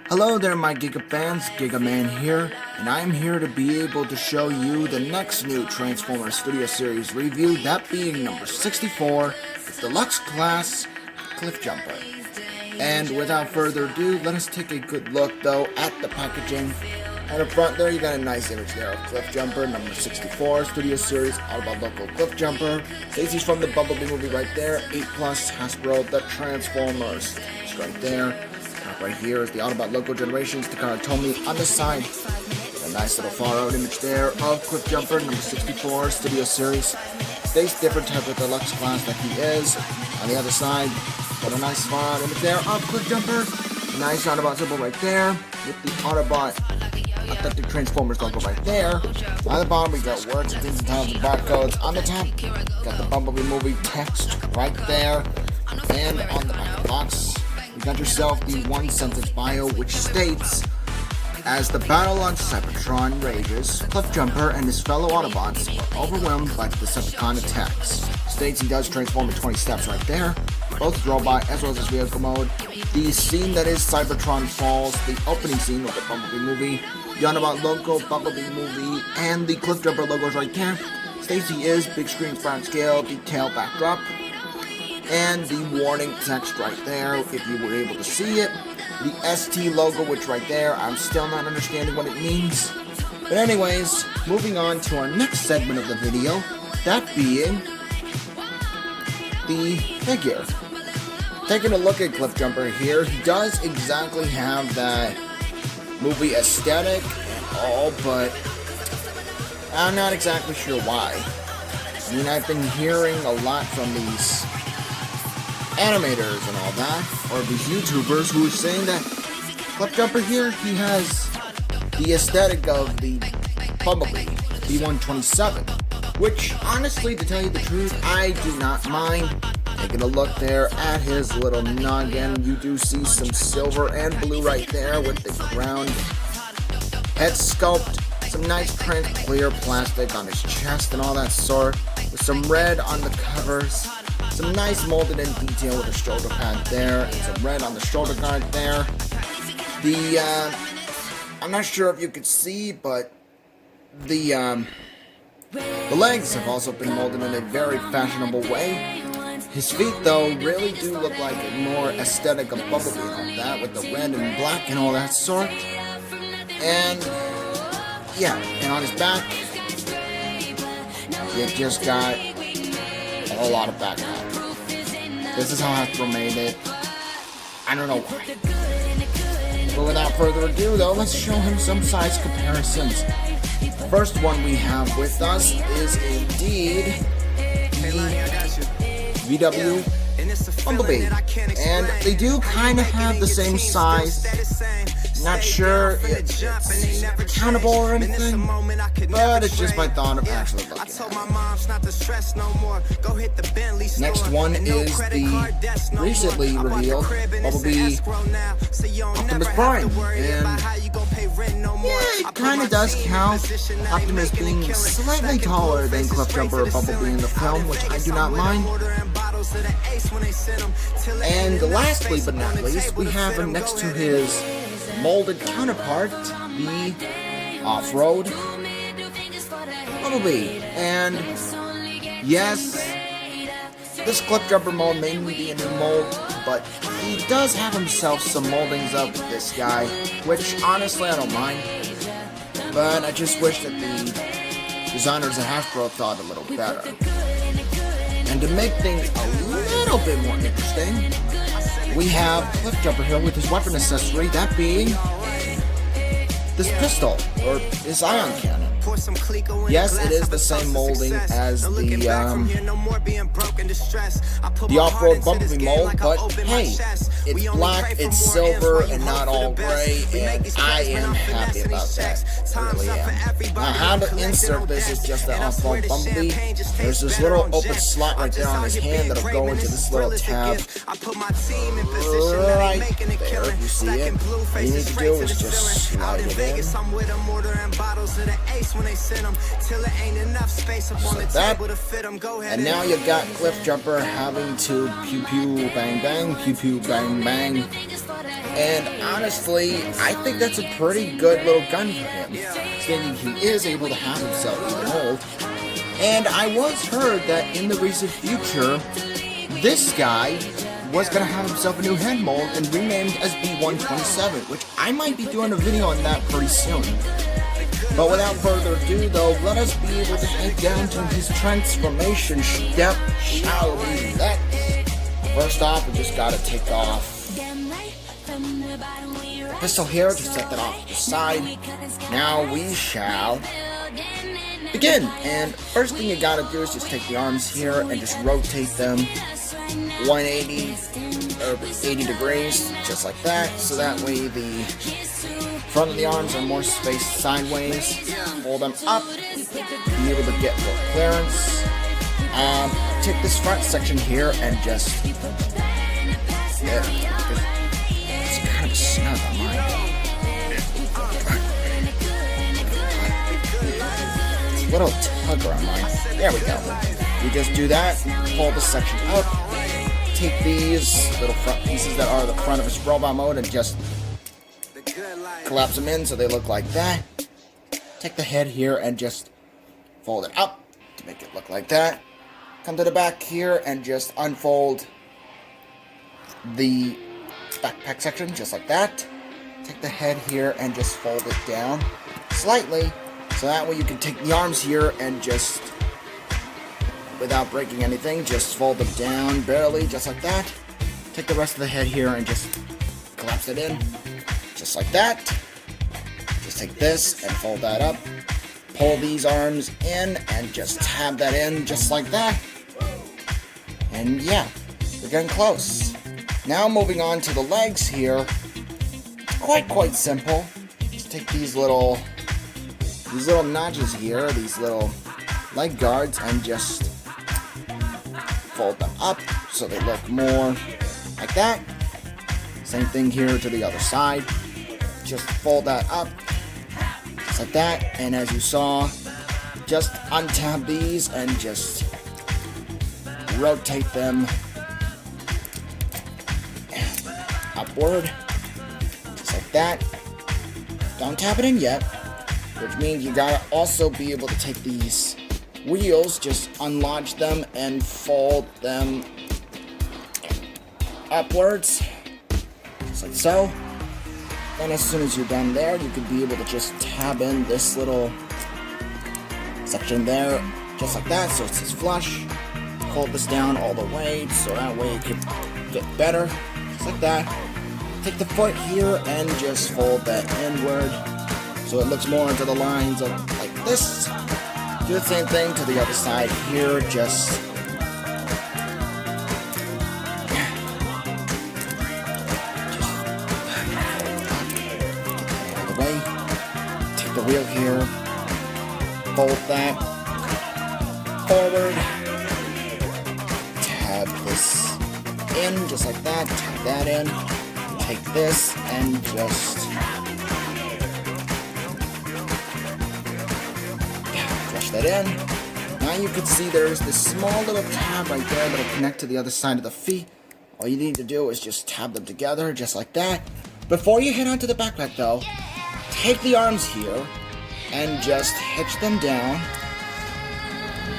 Hello there my Giga fans, Giga Man here, and I'm here to be able to show you the next new Transformers Studio Series review, that being number 64, the Deluxe Class Cliffjumper. And without further ado, let us take a good look though at the packaging. At the front there, you got a nice image there of Cliffjumper, number 64, Studio Series, all about local Cliffjumper. Stacy's from the Bumblebee movie right there, 8+, Hasbro, the Transformers, it's right there. Right here is the Autobot logo Generations, Takara Tomy on the side. A nice little far out image there of Cliffjumper, number 64, Studio Series. Stays different type of deluxe class that he is. On the other side, got a nice far out image there of Cliffjumper. Nice Autobot symbol right there with the Autobot Authentic Transformers logo right there. On the bottom, we got words and things and titles and barcodes. On the top, got the Bumblebee movie text right there. And on the back of the box, you got yourself the one-sentence bio, which states, as the battle on Cybertron rages, Cliffjumper and his fellow Autobots are overwhelmed by the Decepticon attacks. States he does transform in 20 steps right there, both robot as well as his vehicle mode. The scene that is Cybertron Falls, the opening scene of the Bumblebee movie, the Autobot logo, Bumblebee movie, and the Cliffjumper logos right there. States he is big screen front scale, detail backdrop. And the warning text right there, if you were able to see it. The ST logo, which right there, I'm still not understanding what it means. But anyways, moving on to our next segment of the video, that being the figure. Taking a look at Cliffjumper here, he does exactly have that movie aesthetic and all, but I'm not exactly sure why. I mean, I've been hearing a lot from these animators and all that, or these YouTubers who are saying that Cliffjumper here, he has the aesthetic of the Bumblebee B127, which honestly, to tell you the truth, I do not mind. Taking a look there at his little noggin, you do see some silver and blue right there with the crown head sculpt, some nice clear plastic on his chest and all that sort, with some red on the covers. Some nice molded in detail with a shoulder pad there, and some red on the shoulder guard there. I'm not sure if you could see, but the legs have also been molded in a very fashionable way. His feet, though, really do look like a more aesthetic of Bumblebee and all that, with the red and black and all that sort. And, yeah, and on his back, you just got a lot of background. This is how Hasbro made it. I don't know why. But without further ado, though, let's show him some size comparisons. The first one we have with us is indeed the VW Bumblebee. And they do kind of have the same size. Not sure it's accountable or anything, but it's just my thought of actually looking at it. Next one is the recently revealed Bumblebee Optimus Prime, and yeah, it kind of does count. Optimus being slightly taller than Cliffjumper or Bumblebee in the film, which I do not mind. And lastly but not least, we have him next to his molded counterpart, the off-road Bumblebee. And yes, this Cliffjumper mold may be a new mold, but he does have himself some moldings of this guy, which honestly I don't mind. But I just wish that the designers at Hasbro thought a little better. And to make things a little bit more interesting, we have Cliffjumper here with his weapon accessory, that being this pistol, or his ion cannon. Yes, it is the same molding as the off-road Bumblebee mold, but hey, it's black, it's silver, and not all gray, and I am happy about that. I really am. Now, how to insert this is just the off-road Bumblebee. There's this little open slot right there on his hand that'll go into this little tab right there, if you see it. All you need to do is just slide it in. So that, and now you got Cliffjumper having to pew pew bang bang, pew pew bang bang. And honestly, I think that's a pretty good little gun for him, stating he is able to have himself even hold. And I was heard that in the recent future, this guy was going to have himself a new head mold and renamed as B127, which I might be doing a video on that pretty soon. But without further ado, though, let us be able to get down to his transformation step, shall we? First off, we just gotta take off the pistol here, just set that off to the side. Now we shall begin. And first thing you gotta do is just take the arms here and just rotate them 180 or 80 degrees, just like that. So that way the front of the arms are more spaced sideways. Fold them up, be able to get more clearance. Take this front section here and just it's kind of snug on mine. It's a little tugger on mine. There we go. We just do that, fold this section up, take these little front pieces that are the front of his robot mode and just collapse them in so they look like that. Take the head here and just fold it up to make it look like that. Come to the back here and just unfold the backpack section just like that. Take the head here and just fold it down slightly so that way you can take the arms here and just, without breaking anything, just fold them down barely just like that. Take the rest of the head here and just collapse it in just like that. Just take this and fold that up. Pull these arms in and just tab that in just like that. And yeah, we're getting close. Now moving on to the legs here. It's quite simple. Just take these little notches here, these little leg guards, and just fold them up so they look more like that. Same thing here to the other side. Just fold that up just like that, and as you saw, just untab these and just rotate them upward just like that. Don't tap it in yet, which means you gotta also be able to take these wheels, just unlodge them and fold them upwards just like so. And as soon as you're done there, you could be able to just tab in this little section there, just like that, so it's flush. Hold this down all the way, so that way it could fit better, just like that. Take the foot here and just fold that inward, so it looks more into the lines of like this. Do the same thing to the other side here, just the wheel here, fold that forward, tab this in just like that, tab that in, take this and just brush that in. Now you can see there's this small little tab right there that'll connect to the other side of the feet. All you need to do is just tab them together just like that. Before you head onto the backpack though, take the arms here and just hitch them down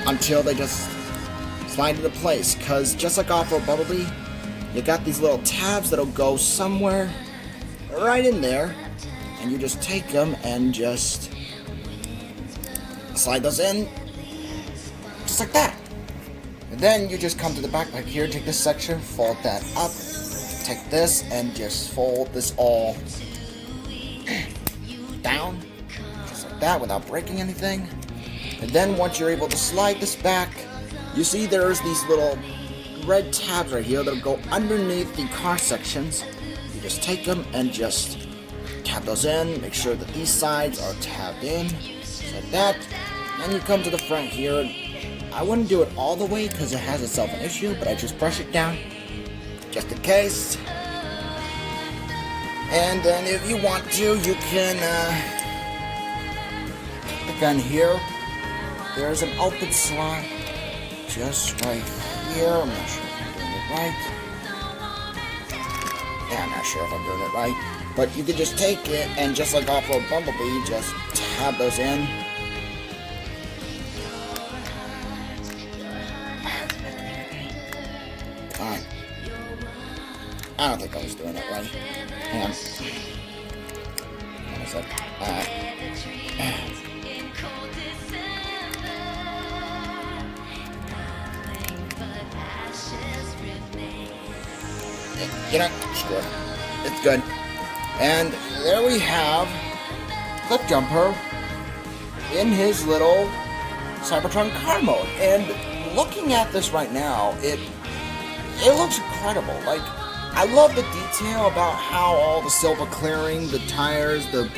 until they just slide into place. Because just like Off-Road Bumblebee, you got these little tabs that'll go somewhere right in there, and you just take them and just slide those in just like that. And then you just come to the backpack here, take this section, fold that up, take this and just fold this all down, just like that, without breaking anything. And then once you're able to slide this back, you see there's these little red tabs right here that'll go underneath the car sections. You just take them and just tab those in, make sure that these sides are tabbed in, just like that. Then you come to the front here. I wouldn't do it all the way because it has itself an issue, but I just brush it down just in case. And then if you want to, you can put the gun here. There's an open slot just right here. I'm not sure if I'm doing it right. Yeah, I'm not sure if I'm doing it right. But you could just take it and just like Off-Road Bumblebee, just tab those in. Alright. I don't think I was doing it right. Hang on. One sec. You know, screw it. It's good. And there we have Cliffjumper in his little Cybertron car mode. And looking at this right now, it looks incredible. Like, I love the detail about how all the silver clearing, the tires, the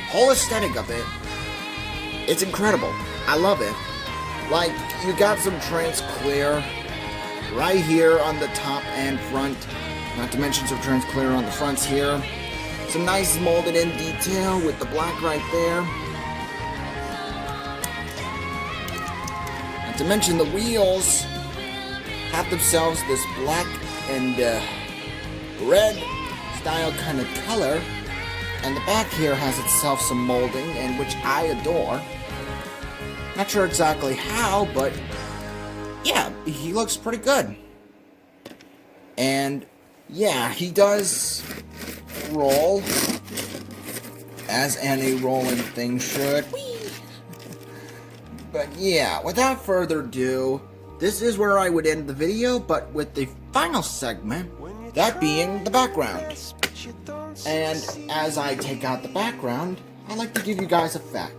whole aesthetic of it. It's incredible. I love it. Like, you got some trans clear right here on the top and front. Not to mention some trans clear on the fronts here. Some nice molded in detail with the black right there. Not to mention the wheels have themselves this black and red style kind of color. And the back here has itself some molding, and which I adore. Not sure exactly how, but yeah, he looks pretty good. And yeah, he does roll as any rolling thing should. Whee! But yeah, without further ado, this is where I would end the video, but with the final segment, that being the background. And as I take out the background, I like to give you guys a fact.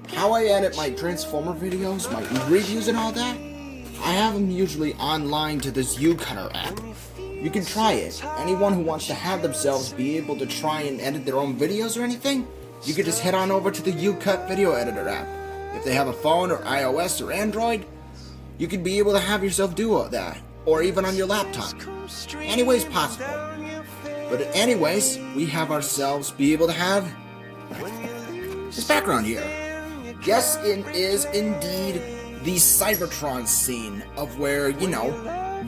How I edit my Transformer videos, my reviews and all that, I have them usually online to this U-Cutter app. You can try it. Anyone who wants to have themselves be able to try and edit their own videos or anything, you can just head on over to the U-Cut Video Editor app. If they have a phone or iOS or Android, you can be able to have yourself do all that, or even on your laptop. Any way is possible. But anyways, we have ourselves be able to have this background here. Yes, it is indeed the Cybertron scene of where, you know,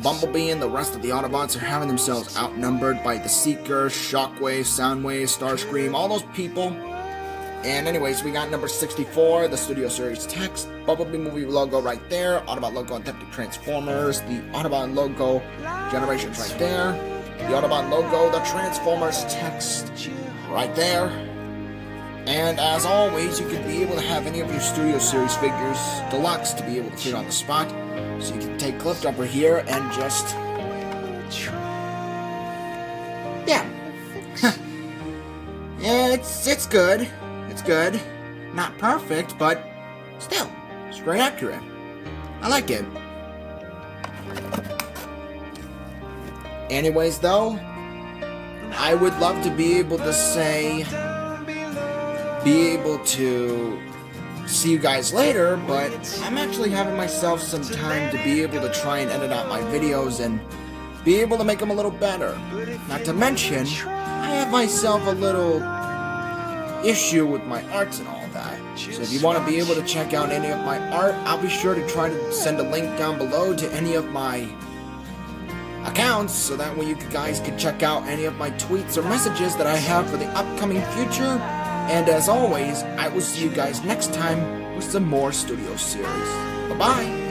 Bumblebee and the rest of the Autobots are having themselves outnumbered by the Seeker, Shockwave, Soundwave, Starscream, all those people. And anyways, we got number 64, the Studio Series text, Bumblebee movie logo right there, Autobot logo Authentic Transformers, the Autobot logo Generations right there, the Autobot logo, the Transformers text right there. And as always, you can be able to have any of your Studio Series figures deluxe to be able to fit on the spot. So you can take Cliffjumper here and just... yeah. Yeah, it's good. It's good. Not perfect, but still, it's very accurate. I like it. Anyways, though, I would love to be able to say... be able to see you guys later, but I'm actually having myself some time to be able to try and edit out my videos and be able to make them a little better. Not to mention, I have myself a little issue with my arts and all that. So if you want to be able to check out any of my art, I'll be sure to try to send a link down below to any of my accounts, so that way you guys can check out any of my tweets or messages that I have for the upcoming future. And as always, I will see you guys next time with some more Studio Series. Bye-bye!